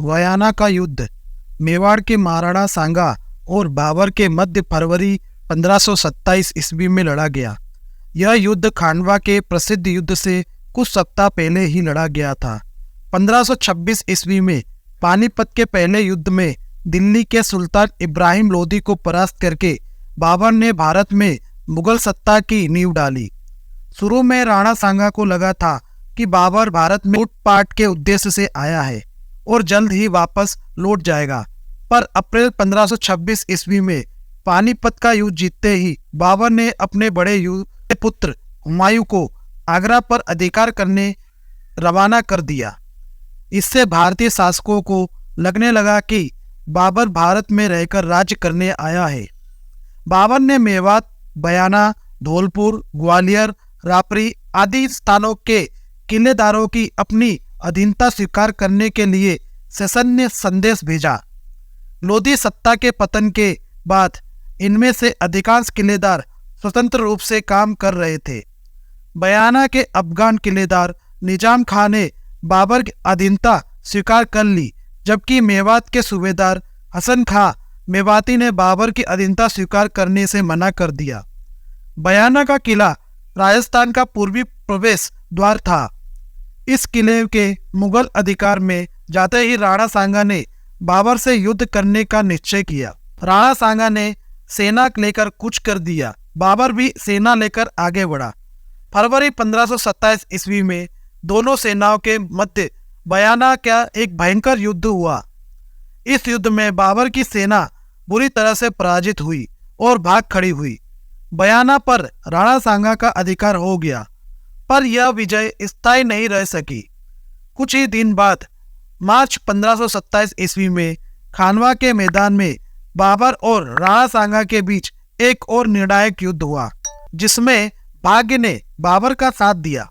वयाना का युद्ध मेवाड़ के महाराणा सांगा और बाबर के मध्य फरवरी 1527 ईस्वी में लड़ा गया। यह युद्ध खांडवा के प्रसिद्ध युद्ध से कुछ सप्ताह पहले ही लड़ा गया था। 1526 ईस्वी में पानीपत के पहले युद्ध में दिल्ली के सुल्तान इब्राहिम लोदी को परास्त करके बाबर ने भारत में मुगल सत्ता की नींव डाली। शुरू में राणा सांगा को लगा था कि बाबर भारत में लूटपाट के उद्देश्य से आया है और जल्द ही वापस लौट जाएगा, पर अप्रैल 1526 ईस्वी में पानीपत का युद्ध जीतते ही बाबर ने अपने बड़े पुत्र हुमायूं को आगरा पर अधिकार करने रवाना कर दिया। इससे भारतीय शासकों को लगने लगा कि बाबर भारत में रहकर राज्य करने आया है। बाबर ने मेवात, बयाना, धौलपुर, ग्वालियर, रापरी आदि स्थानों के किलेदारों की अपनी अधीनता स्वीकार करने के लिए सैन्य संदेश भेजा। लोधी सत्ता के पतन के बाद इनमें से अधिकांश किलेदार स्वतंत्र रूप से काम कर रहे थे। बयाना के अफगान किलेदार निजाम खां ने बाबर की अधीनता स्वीकार कर ली, जबकि मेवात के सूबेदार हसन खां मेवाती ने बाबर की अधीनता स्वीकार करने से मना कर दिया। बयाना का किला राजस्थान का पूर्वी प्रवेश द्वार था। इस किले के मुगल अधिकार में जाते ही राणा सांगा ने बाबर से युद्ध करने का निश्चय किया। राणा सांगा ने सेना लेकर कूच कर दिया। बाबर भी सेना लेकर आगे बढ़ा। फरवरी 1527 ईस्वी में दोनों सेनाओं के मध्य बयाना का एक भयंकर युद्ध हुआ। इस युद्ध में बाबर की सेना बुरी तरह से पराजित हुई और भाग खड़ी हुई। बयाना पर राणा सांगा का अधिकार हो गया, पर यह विजय स्थायी नहीं रह सकी। कुछ ही दिन बाद मार्च 1527 ईस्वी में खानवा के मैदान में बाबर और राणा सांगा के बीच एक और निर्णायक युद्ध हुआ, जिसमें भाग्य ने बाबर का साथ दिया।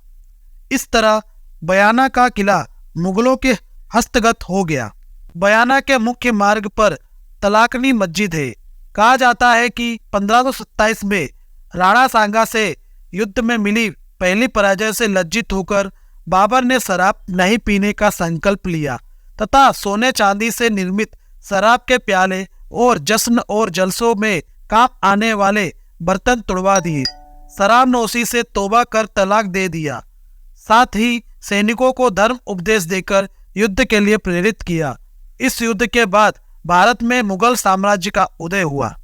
इस तरह बयाना का किला मुगलों के हस्तगत हो गया। बयाना के मुख्य मार्ग पर तलाकनी मस्जिद है। कहा जाता है कि 1527 में राणा सांगा से युद्ध में मिली पहली पराजय से लज्जित होकर बाबर ने शराब नहीं पीने का संकल्प लिया तथा सोने चांदी से निर्मित शराब के प्याले और जश्न और जलसों में काम आने वाले बर्तन तुड़वा दिए। शराब नोशी से तौबा कर तलाक दे दिया। साथ ही सैनिकों को धर्म उपदेश देकर युद्ध के लिए प्रेरित किया। इस युद्ध के बाद भारत में मुगल साम्राज्य का उदय हुआ।